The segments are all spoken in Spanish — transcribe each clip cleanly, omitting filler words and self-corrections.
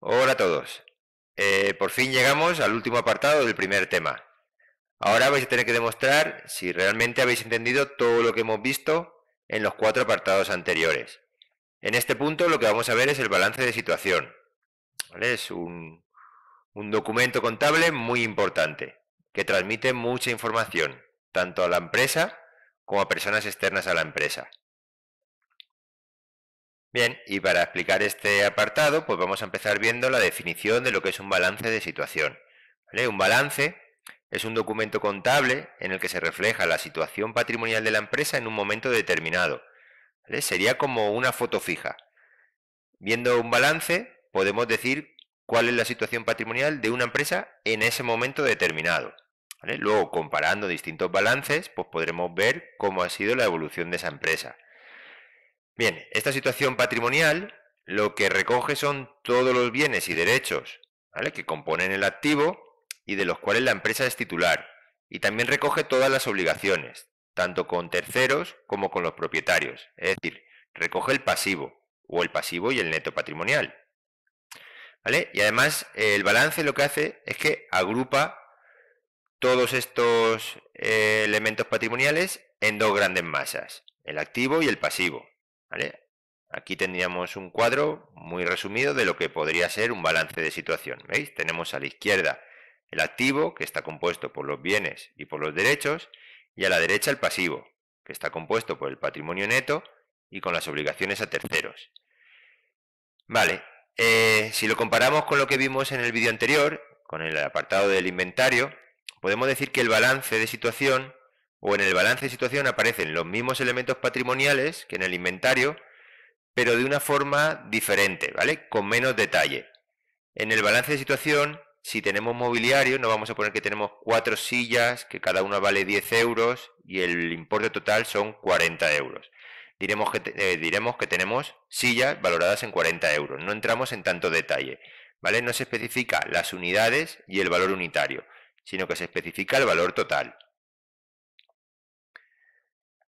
Hola a todos. Por fin llegamos al último apartado del primer tema. Ahora vais a tener que demostrar si realmente habéis entendido todo lo que hemos visto en los 4 apartados anteriores. En este punto lo que vamos a ver es el balance de situación. ¿Vale? Es un documento contable muy importante que transmite mucha información, tanto a la empresa como a personas externas a la empresa. Bien, y para explicar este apartado, pues vamos a empezar viendo la definición de lo que es un balance de situación. ¿Vale? Un balance es un documento contable en el que se refleja la situación patrimonial de la empresa en un momento determinado. ¿Vale? Sería como una foto fija. Viendo un balance, podemos decir cuál es la situación patrimonial de una empresa en ese momento determinado. ¿Vale? Luego, comparando distintos balances, pues podremos ver cómo ha sido la evolución de esa empresa. Bien, esta situación patrimonial lo que recoge son todos los bienes y derechos, ¿vale?, que componen el activo y de los cuales la empresa es titular. Y también recoge todas las obligaciones, tanto con terceros como con los propietarios. Es decir, recoge el pasivo, o el pasivo y el neto patrimonial. ¿Vale? Y además el balance lo que hace es que agrupa todos estos elementos patrimoniales en dos grandes masas, el activo y el pasivo. ¿Vale? Aquí tendríamos un cuadro muy resumido de lo que podría ser un balance de situación. ¿Veis? Tenemos a la izquierda el activo, que está compuesto por los bienes y por los derechos, y a la derecha el pasivo, que está compuesto por el patrimonio neto y con las obligaciones a terceros. Vale, si lo comparamos con lo que vimos en el vídeo anterior, con el apartado del inventario, podemos decir que el balance de situación, o en el balance de situación aparecen los mismos elementos patrimoniales que en el inventario, pero de una forma diferente, ¿vale? Con menos detalle. En el balance de situación, si tenemos mobiliario, nos vamos a poner que tenemos 4 sillas, que cada una vale 10 euros y el importe total son 40 euros. Diremos que tenemos sillas valoradas en 40 euros. No entramos en tanto detalle, ¿vale? No se especifica las unidades y el valor unitario, sino que se especifica el valor total.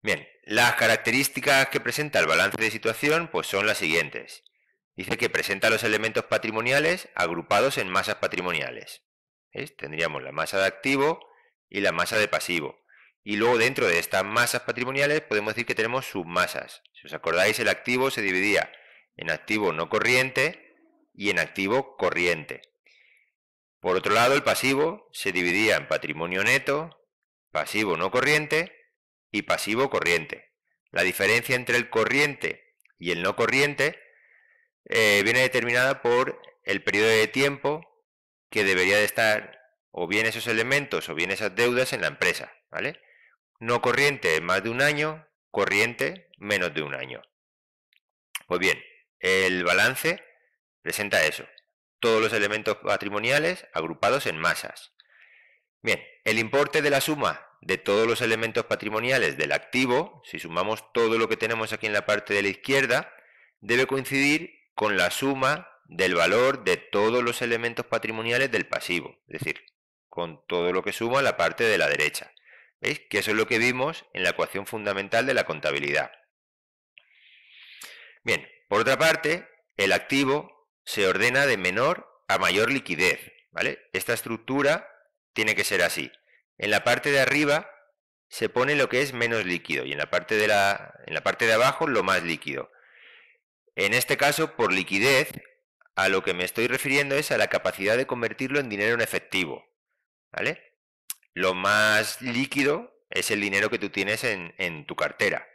Bien, las características que presenta el balance de situación pues son las siguientes. Dice que presenta los elementos patrimoniales agrupados en masas patrimoniales. ¿Ves? Tendríamos la masa de activo y la masa de pasivo. Y luego dentro de estas masas patrimoniales podemos decir que tenemos submasas. Si os acordáis, el activo se dividía en activo no corriente y en activo corriente. Por otro lado, el pasivo se dividía en patrimonio neto, pasivo no corriente y pasivo corriente. La diferencia entre el corriente y el no corriente viene determinada por el periodo de tiempo que debería de estar o bien esos elementos o bien esas deudas en la empresa, ¿vale? No corriente más de un año, corriente menos de un año. Pues bien, el balance presenta eso, todos los elementos patrimoniales agrupados en masas. Bien, el importe de la suma de todos los elementos patrimoniales del activo, si sumamos todo lo que tenemos aquí en la parte de la izquierda, debe coincidir con la suma del valor de todos los elementos patrimoniales del pasivo, es decir, con todo lo que suma la parte de la derecha. ¿Veis? Que eso es lo que vimos en la ecuación fundamental de la contabilidad. Bien, por otra parte, el activo se ordena de menor a mayor liquidez, ¿vale? Esta estructura tiene que ser así. En la parte de arriba se pone lo que es menos líquido y en la parte de abajo lo más líquido. En este caso, por liquidez, a lo que me estoy refiriendo es a la capacidad de convertirlo en dinero en efectivo, ¿vale? Lo más líquido es el dinero que tú tienes en tu cartera,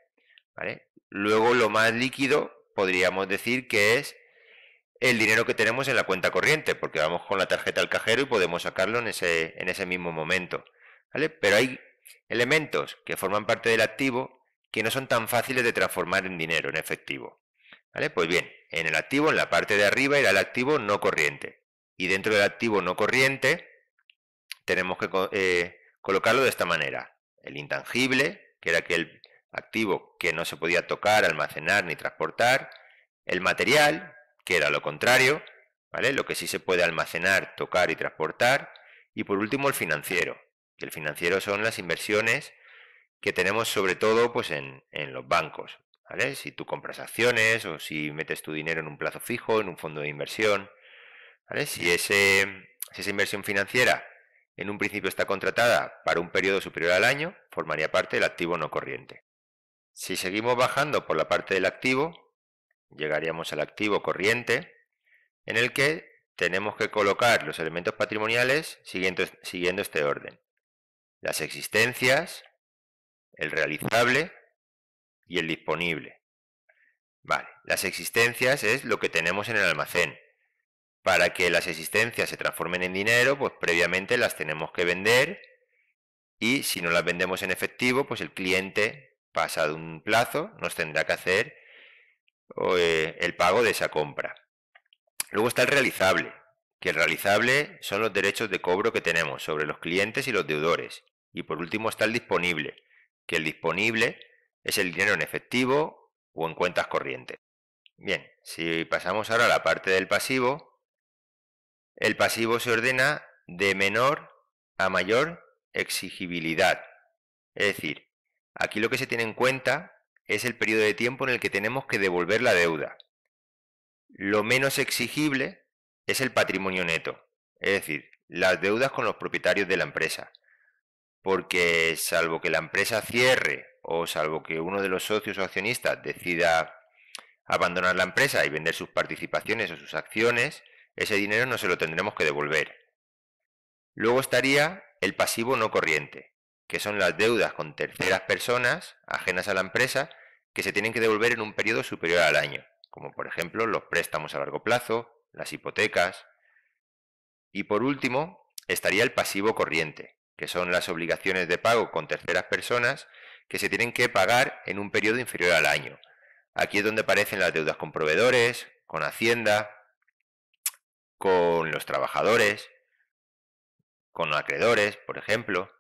¿vale? Luego lo más líquido podríamos decir que es el dinero que tenemos en la cuenta corriente, porque vamos con la tarjeta al cajero y podemos sacarlo en ese mismo momento, ¿vale? Pero hay elementos que forman parte del activo que no son tan fáciles de transformar en dinero, en efectivo, ¿vale? Pues bien, en el activo, en la parte de arriba, irá el activo no corriente. Y dentro del activo no corriente tenemos que colocarlo de esta manera. El intangible, que era aquel activo que no se podía tocar, almacenar ni transportar. El material, que era lo contrario, ¿vale? Lo que sí se puede almacenar, tocar y transportar. Y por último el financiero, que el financiero son las inversiones que tenemos sobre todo pues en los bancos, ¿vale? Si tú compras acciones o si metes tu dinero en un plazo fijo, en un fondo de inversión. ¿vale? Si esa inversión financiera en un principio está contratada para un periodo superior al año, formaría parte del activo no corriente. Si seguimos bajando por la parte del activo, llegaríamos al activo corriente, en el que tenemos que colocar los elementos patrimoniales siguiendo este orden: las existencias, el realizable y el disponible. Vale, las existencias es lo que tenemos en el almacén. Para que las existencias se transformen en dinero, pues previamente las tenemos que vender, y si no las vendemos en efectivo, pues el cliente, pasado un plazo, nos tendrá que hacer el pago de esa compra. Luego está el realizable, que el realizable son los derechos de cobro que tenemos sobre los clientes y los deudores. Y por último está el disponible, que el disponible es el dinero en efectivo o en cuentas corrientes. Bien, si pasamos ahora a la parte del pasivo, el pasivo se ordena de menor a mayor exigibilidad. Es decir, aquí lo que se tiene en cuenta es el periodo de tiempo en el que tenemos que devolver la deuda. Lo menos exigible es el patrimonio neto, es decir, las deudas con los propietarios de la empresa, porque salvo que la empresa cierre o salvo que uno de los socios o accionistas decida abandonar la empresa y vender sus participaciones o sus acciones, ese dinero no se lo tendremos que devolver. Luego estaría el pasivo no corriente, que son las deudas con terceras personas ajenas a la empresa que se tienen que devolver en un periodo superior al año, como por ejemplo los préstamos a largo plazo, las hipotecas. Y por último estaría el pasivo corriente, que son las obligaciones de pago con terceras personas que se tienen que pagar en un periodo inferior al año. Aquí es donde aparecen las deudas con proveedores, con Hacienda, con los trabajadores, con acreedores, por ejemplo.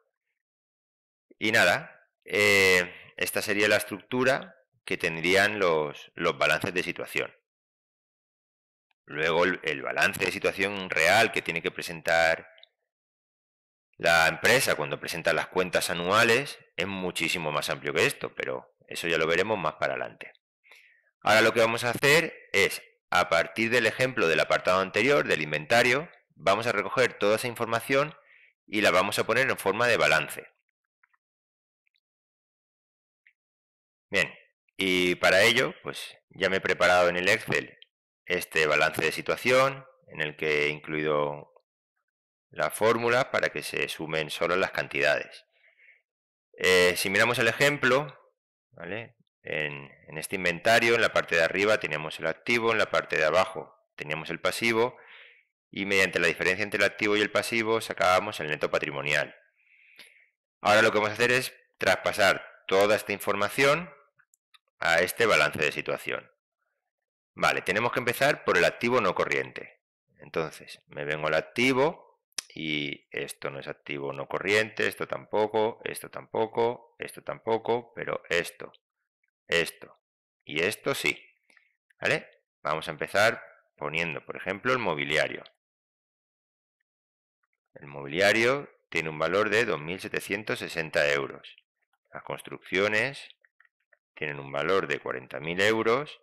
Y nada, esta sería la estructura que tendrían los balances de situación. Luego el balance de situación real que tiene que presentar la empresa cuando presenta las cuentas anuales es muchísimo más amplio que esto, pero eso ya lo veremos más para adelante. Ahora lo que vamos a hacer es, a partir del ejemplo del apartado anterior, del inventario, vamos a recoger toda esa información y la vamos a poner en forma de balance. Bien, y para ello, pues ya me he preparado en el Excel este balance de situación, en el que he incluido la fórmula para que se sumen solo las cantidades. Si miramos el ejemplo, ¿vale? En este inventario, en la parte de arriba teníamos el activo, en la parte de abajo teníamos el pasivo, y mediante la diferencia entre el activo y el pasivo sacábamos el neto patrimonial. Ahora lo que vamos a hacer es traspasar toda esta información a este balance de situación. Vale, tenemos que empezar por el activo no corriente. Entonces, me vengo al activo y esto no es activo no corriente, esto tampoco, esto tampoco, esto tampoco, pero esto y esto sí. ¿Vale? Vamos a empezar poniendo, por ejemplo, el mobiliario. El mobiliario tiene un valor de 2.760 euros. Las construcciones tienen un valor de 40.000 euros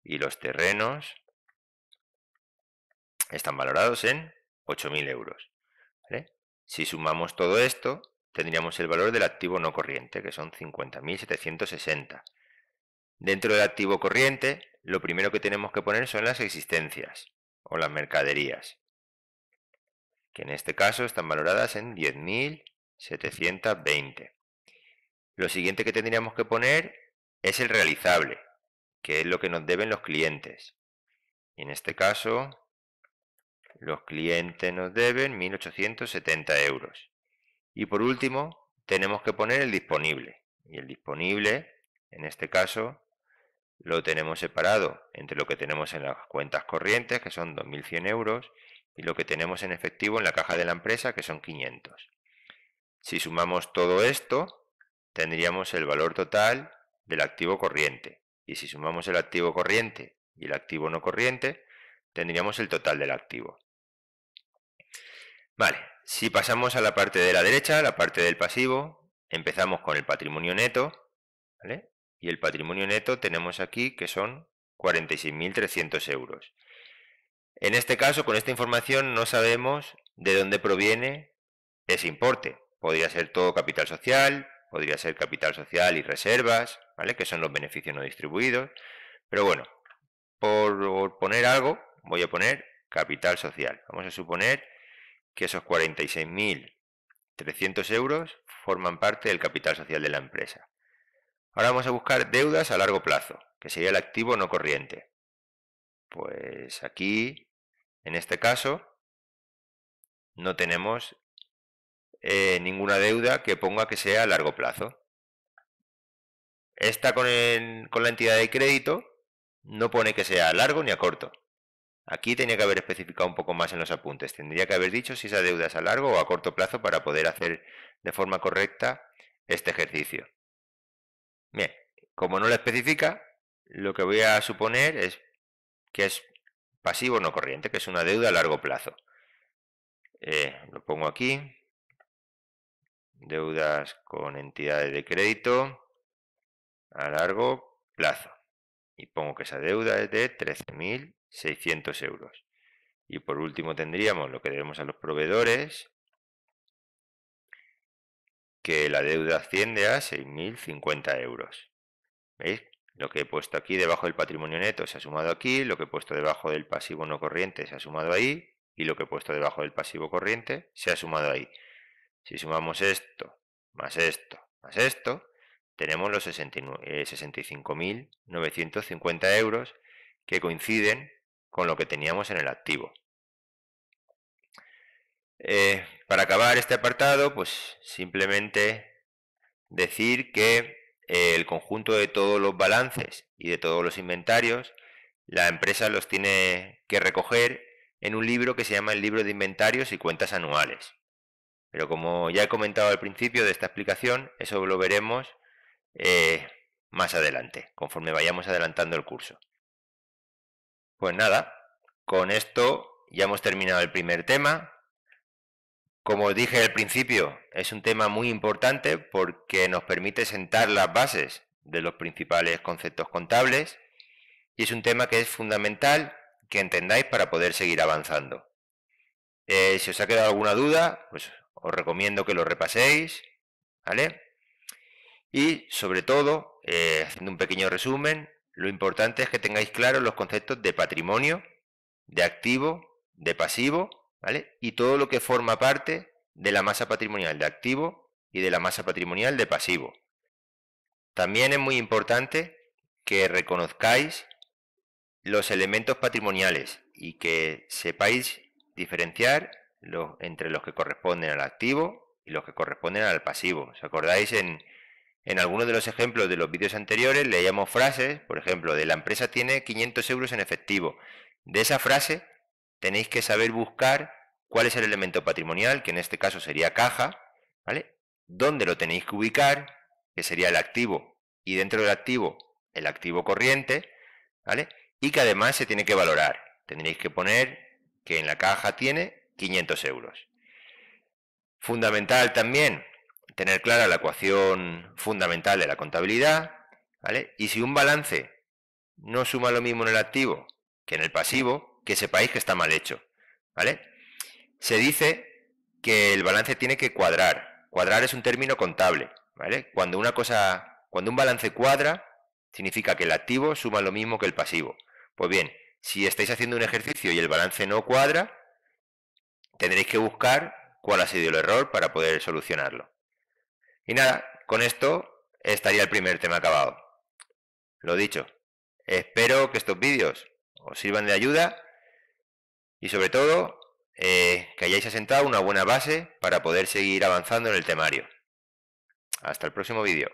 y los terrenos están valorados en 8.000 euros. ¿Vale? Si sumamos todo esto, tendríamos el valor del activo no corriente, que son 50.760. Dentro del activo corriente, lo primero que tenemos que poner son las existencias o las mercaderías, que en este caso están valoradas en 10.720. Lo siguiente que tendríamos que poner es el realizable, que es lo que nos deben los clientes. Y en este caso, los clientes nos deben 1.870 euros. Y por último, tenemos que poner el disponible. Y el disponible, en este caso, lo tenemos separado entre lo que tenemos en las cuentas corrientes, que son 2.100 euros, y lo que tenemos en efectivo en la caja de la empresa, que son 500. Si sumamos todo esto, tendríamos el valor total del activo corriente. Y si sumamos el activo corriente y el activo no corriente, tendríamos el total del activo. Vale, si pasamos a la parte de la derecha, la parte del pasivo, empezamos con el patrimonio neto, ¿vale? Y el patrimonio neto tenemos aquí que son 46.300 euros. En este caso, con esta información no sabemos de dónde proviene ese importe. Podría ser todo capital social, podría ser capital social y reservas, ¿vale? Que son los beneficios no distribuidos. Pero bueno, por poner algo, voy a poner capital social. Vamos a suponer que esos 46.300 euros forman parte del capital social de la empresa. Ahora vamos a buscar deudas a largo plazo, que sería el activo no corriente. Pues aquí, en este caso, no tenemos ninguna deuda que ponga que sea a largo plazo. Esta con la entidad de crédito no pone que sea a largo ni a corto. Aquí tenía que haber especificado un poco más en los apuntes. Tendría que haber dicho si esa deuda es a largo o a corto plazo para poder hacer de forma correcta este ejercicio. Bien, como no lo especifica, lo que voy a suponer es que es pasivo no corriente, que es una deuda a largo plazo. Lo pongo aquí. Deudas con entidades de crédito a largo plazo. Y pongo que esa deuda es de 13.600 euros. Y por último tendríamos lo que debemos a los proveedores, que la deuda asciende a 6.050 euros. ¿Veis? Lo que he puesto aquí debajo del patrimonio neto se ha sumado aquí, lo que he puesto debajo del pasivo no corriente se ha sumado ahí, y lo que he puesto debajo del pasivo corriente se ha sumado ahí. Si sumamos esto, más esto, más esto, tenemos los 65.950 euros que coinciden con lo que teníamos en el activo. Para acabar este apartado, pues simplemente decir que el conjunto de todos los balances y de todos los inventarios, la empresa los tiene que recoger en un libro que se llama el libro de inventarios y cuentas anuales. Pero como ya he comentado al principio de esta explicación, eso lo veremos más adelante, conforme vayamos adelantando el curso. Pues nada, con esto ya hemos terminado el primer tema. Como os dije al principio, es un tema muy importante porque nos permite sentar las bases de los principales conceptos contables y es un tema que es fundamental que entendáis para poder seguir avanzando. Si os ha quedado alguna duda, pues os recomiendo que lo repaséis, ¿vale? Y sobre todo, haciendo un pequeño resumen, lo importante es que tengáis claros los conceptos de patrimonio, de activo, de pasivo, ¿vale? Y todo lo que forma parte de la masa patrimonial de activo y de la masa patrimonial de pasivo. También es muy importante que reconozcáis los elementos patrimoniales y que sepáis diferenciar entre los que corresponden al activo y los que corresponden al pasivo. ¿Os acordáis? En algunos de los ejemplos de los vídeos anteriores leíamos frases, por ejemplo, de la empresa tiene 500 euros en efectivo. De esa frase tenéis que saber buscar cuál es el elemento patrimonial, que en este caso sería caja, ¿vale? Dónde lo tenéis que ubicar, que sería el activo, y dentro del activo, el activo corriente, ¿vale? Y que además se tiene que valorar. Tendréis que poner que en la caja tiene 500 euros. Fundamental también tener clara la ecuación fundamental de la contabilidad, ¿vale? Y si un balance no suma lo mismo en el activo que en el pasivo, que sepáis que está mal hecho, ¿vale? Se dice que el balance tiene que cuadrar. Cuadrar es un término contable, ¿vale? Cuando un balance cuadra, significa que el activo suma lo mismo que el pasivo. Pues bien, si estáis haciendo un ejercicio y el balance no cuadra, tendréis que buscar cuál ha sido el error para poder solucionarlo. Y nada, con esto estaría el primer tema acabado. Lo dicho, espero que estos vídeos os sirvan de ayuda y sobre todo que hayáis asentado una buena base para poder seguir avanzando en el temario. Hasta el próximo vídeo.